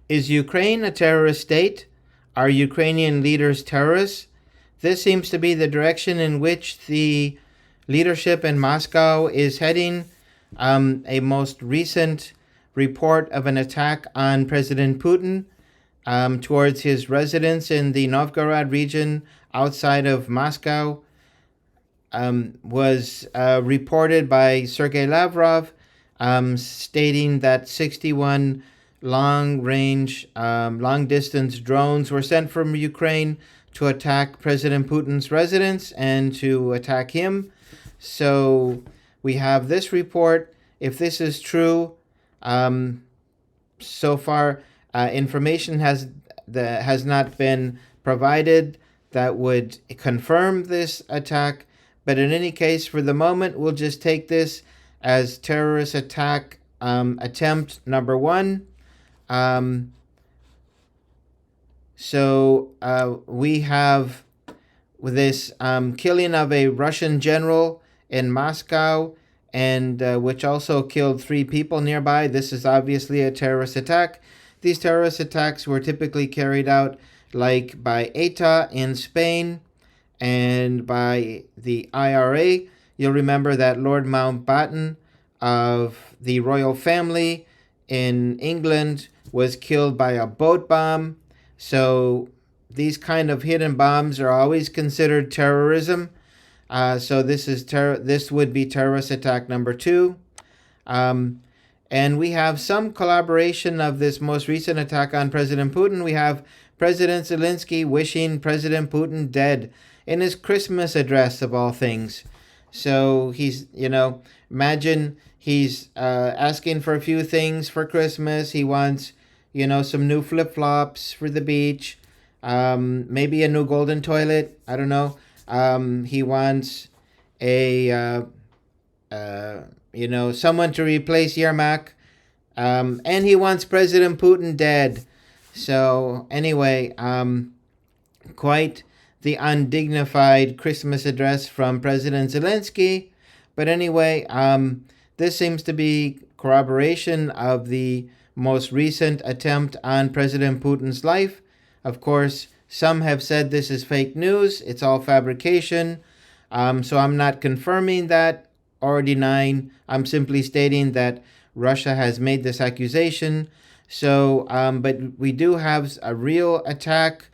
Is Ukraine a terrorist state? Are Ukrainian leaders terrorists? This seems to be the direction in which the leadership in Moscow is heading. A most recent report of an attack on President Putin towards his residence in the Novgorod region outside of Moscow was reported by Sergei Lavrov, stating that 61 long distance drones were sent from Ukraine to attack President Putin's residence and to attack him. So we have this report. If this is true, so far information has not been provided that would confirm this attack. But in any case, for the moment, we'll just take this as terrorist attack attempt number one. We have this killing of a Russian general in Moscow, and which also killed 3 people nearby. This is obviously a terrorist attack. These terrorist attacks were typically carried out like by ETA in Spain and by the IRA. You'll remember that Lord Mountbatten of the royal family in England was killed by a boat bomb. So these kind of hidden bombs are always considered terrorism. So this would be terrorist attack number 2. And we have some collaboration of this most recent attack on President Putin. We have President Zelensky wishing President Putin dead in his Christmas address, of all things. So he's, imagine he's asking for a few things for Christmas. He wants, some new flip-flops for the beach, maybe a new golden toilet. I don't know. He wants someone to replace Yermak. And he wants President Putin dead. So anyway, quite the undignified Christmas address from President Zelensky. But anyway, this seems to be corroboration of the most recent attempt on President Putin's life. Of course, some have said this is fake news. It's all fabrication. So I'm not confirming that or denying. I'm simply stating that Russia has made this accusation. So, but we do have a real attack.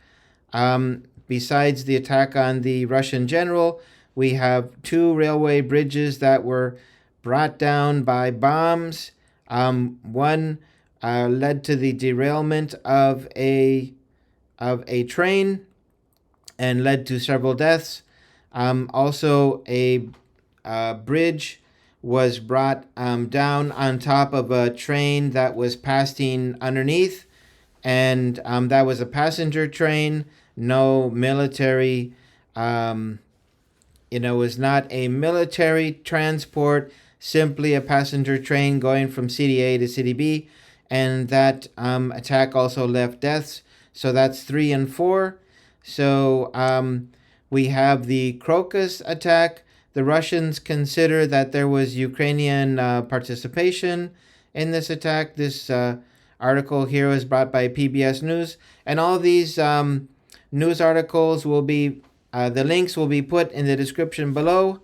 Besides the attack on the Russian general, we have 2 railway bridges that were brought down by bombs. One led to the derailment of a train and led to several deaths. Also, a bridge was brought down on top of a train that was passing underneath, and that was a passenger train. No military, was not a military transport, simply a passenger train going from city A to city B, and that attack also left deaths. So that's 3 and 4. So we have the Crocus attack. The Russians consider that there was Ukrainian participation in this attack. This article here was brought by PBS News. And all these news articles will be, the links will be put in the description below.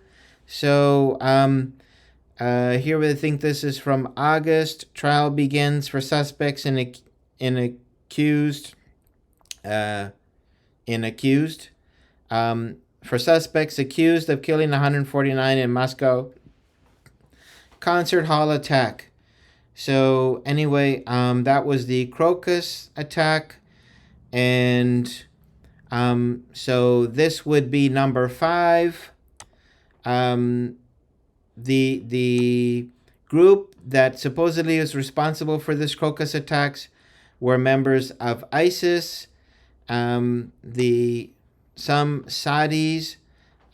So here we think this is from August. Trial begins for suspects in accused. For suspects accused of killing 149 in Moscow concert hall attack. So anyway, that was the Crocus attack, and so this would be number 5. The group that supposedly is responsible for this Crocus attacks were members of ISIS. Some Saudis,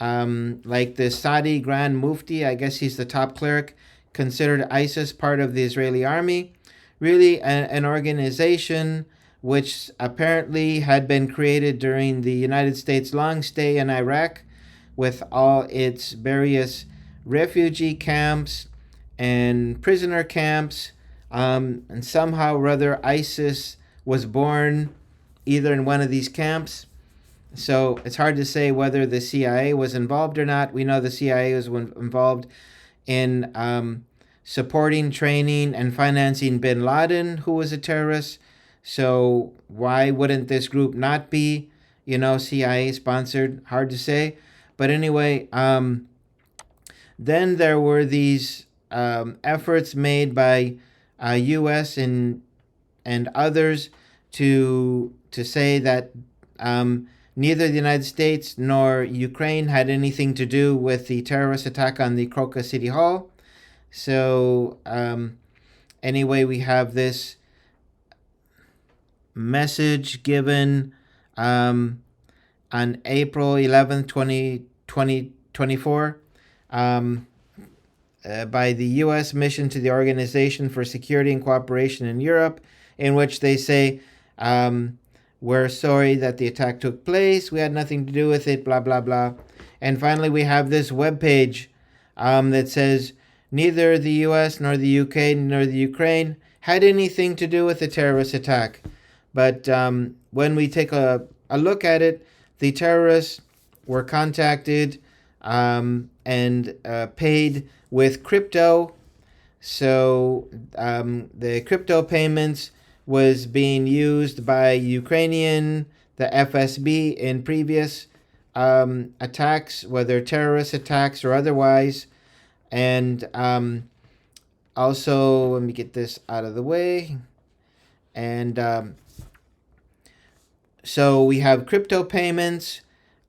like the Saudi Grand Mufti, I guess he's the top cleric, considered ISIS part of the Israeli army. Really an organization which apparently had been created during the United States' long stay in Iraq, with all its various refugee camps and prisoner camps. And somehow or other, ISIS was born either in one of these camps. So it's hard to say whether the CIA was involved or not. We know the CIA was involved in supporting, training, and financing bin Laden, who was a terrorist. So why wouldn't this group not be, CIA sponsored? Hard to say. But anyway, then there were these efforts made by U.S. and others to say that neither the United States nor Ukraine had anything to do with the terrorist attack on the Crocus City Hall. So anyway, we have this message given on April 11th, 2024 by the U.S. mission to the Organization for Security and Cooperation in Europe, in which they say, we're sorry that the attack took place. We had nothing to do with it, blah, blah, blah. And finally, we have this webpage that says, neither the U.S. nor the UK nor the Ukraine had anything to do with the terrorist attack. But when we take a look at it, the terrorists were contacted and paid with crypto. So the crypto payments was being used by Ukrainian, the FSB, in previous attacks, whether terrorist attacks or otherwise. And also, let me get this out of the way. And so we have crypto payments.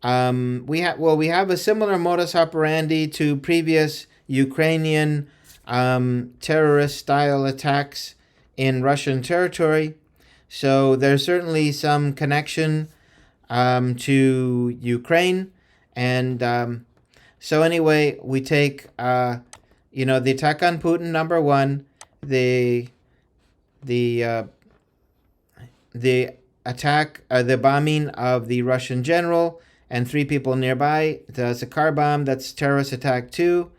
We have a similar modus operandi to previous Ukrainian terrorist style attacks in Russian territory. So there's certainly some connection to Ukraine. And so anyway, we take the attack on Putin, number one, the attack, the bombing of the Russian general and 3 people nearby. That's a car bomb. That's terrorist attack 2.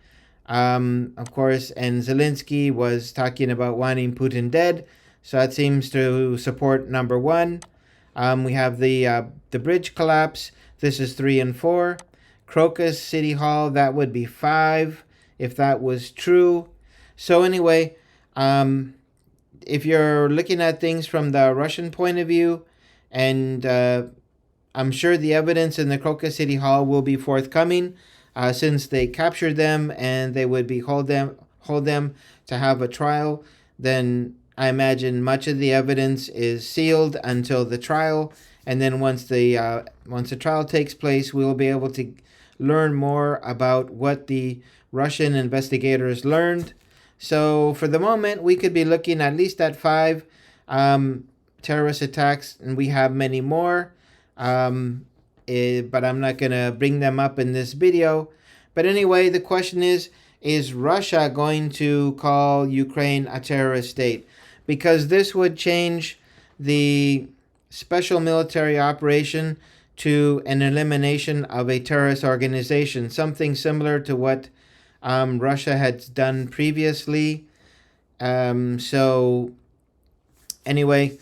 Of course, and Zelensky was talking about wanting Putin dead, so that seems to support number 1. We have the bridge collapse. This is 3 and 4. Crocus City Hall, that would be 5 if that was true. So anyway, if you're looking at things from the Russian point of view, and I'm sure the evidence in the Crocus City Hall will be forthcoming, since they captured them and they would be hold them to have a trial, then I imagine much of the evidence is sealed until the trial, and then once the trial takes place, we will be able to learn more about what the Russian investigators learned. So for the moment, we could be looking at least at 5 terrorist attacks, and we have many more. But I'm not going to bring them up in this video. But anyway, the question is Russia going to call Ukraine a terrorist state? Because this would change the special military operation to an elimination of a terrorist organization, something similar to what Russia had done previously. So anyway,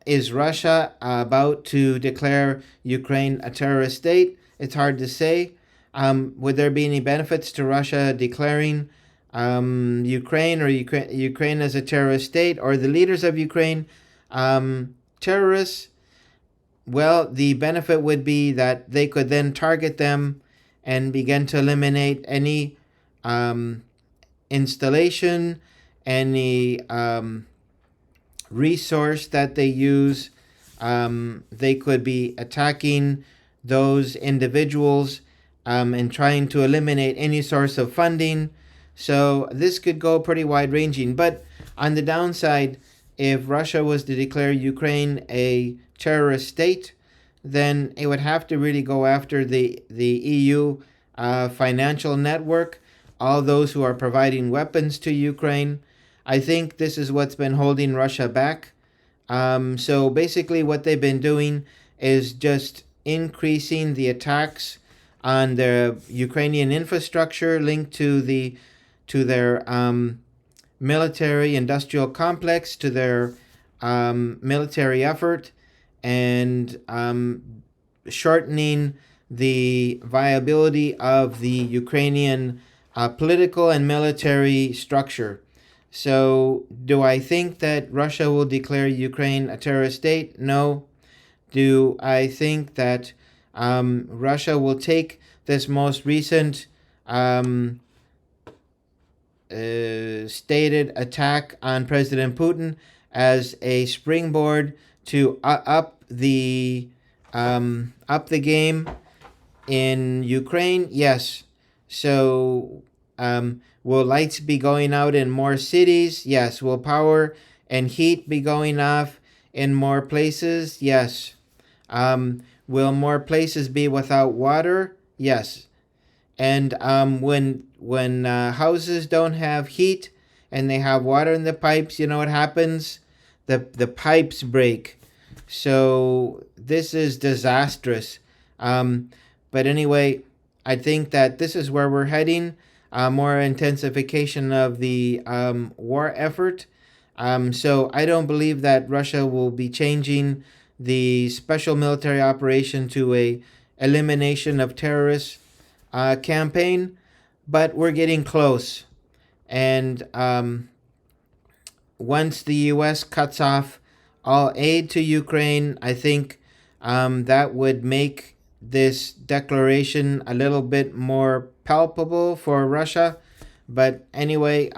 is Russia about to declare Ukraine a terrorist state? It's hard to say. Would there be any benefits to Russia declaring Ukraine or Ukraine as a terrorist state, or the leaders of Ukraine terrorists? Well, the benefit would be that they could then target them and begin to eliminate any installation, any resource that they use. They could be attacking those individuals and trying to eliminate any source of funding. So this could go pretty wide-ranging. But on the downside, if Russia was to declare Ukraine a terrorist state, then it would have to really go after the EU financial network, all those who are providing weapons to Ukraine. I think this is what's been holding Russia back. So basically what they've been doing is just increasing the attacks on the Ukrainian infrastructure linked to their military industrial complex, to their military effort and shortening the viability of the Ukrainian political and military structure. So, do I think that Russia will declare Ukraine a terrorist state? No. Do I think that Russia will take this most recent stated attack on President Putin as a springboard to up the game in Ukraine? Yes. So, will lights be going out in more cities? Yes. Will power and heat be going off in more places? Yes. Will more places be without water? Yes. And when houses don't have heat and they have water in the pipes, you know what happens? The pipes break. So this is disastrous. But anyway, I think that this is where we're heading. More intensification of the war effort. So I don't believe that Russia will be changing the special military operation to a elimination of terrorists campaign, but we're getting close. And once the U.S. cuts off all aid to Ukraine, I think that would make this declaration a little bit more palpable for Russia. But anyway,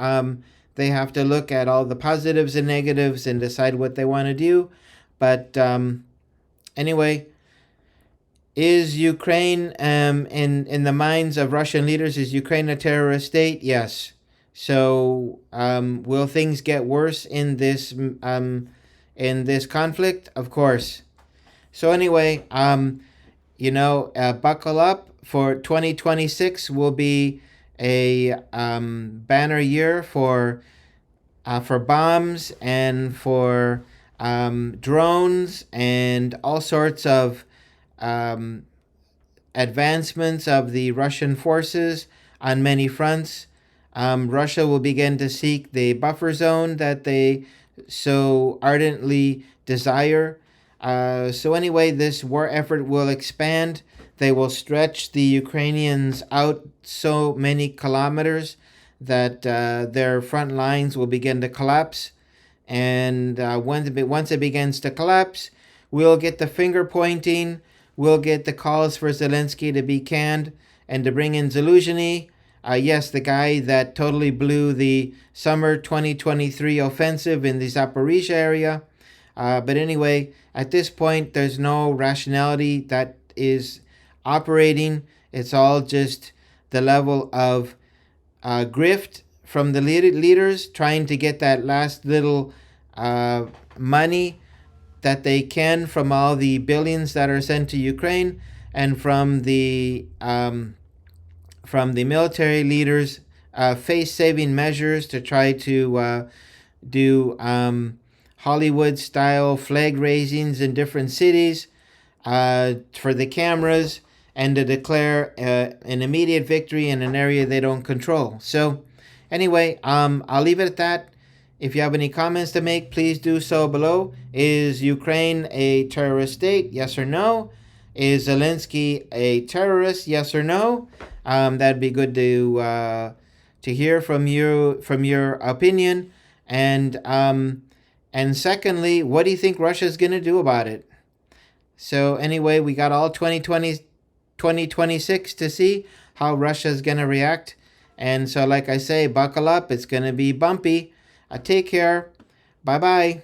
they have to look at all the positives and negatives and decide what they want to do. But anyway, is Ukraine, in the minds of Russian leaders, is Ukraine a terrorist state? Yes. So will things get worse in this conflict? Of course. So anyway, buckle up. For 2026 will be a banner year for bombs and for drones and all sorts of advancements of the Russian forces on many fronts. Russia will begin to seek the buffer zone that they so ardently desire. So anyway, this war effort will expand. They will stretch the Ukrainians out so many kilometers that their front lines will begin to collapse. And once it begins to collapse, we'll get the finger pointing. We'll get the calls for Zelensky to be canned and to bring in Zelensky. Yes, the guy that totally blew the summer 2023 offensive in the Zaporizhia area. But anyway, at this point, there's no rationality that is operating. It's all just the level of grift from the leaders trying to get that last little money that they can from all the billions that are sent to Ukraine, and from the military leaders face-saving measures to try to do Hollywood-style flag raisings in different cities for the cameras and to declare an immediate victory in an area they don't control. So anyway, I'll leave it at that. If you have any comments to make, please do so below. Is Ukraine a terrorist state? Yes or no? Is Zelensky a terrorist? Yes or no? That'd be good to hear from your opinion. And secondly, what do you think Russia's going to do about it? So anyway, we got all 2026 to see how Russia's going to react. And so like I say, buckle up. It's going to be bumpy. Take care. Bye-bye.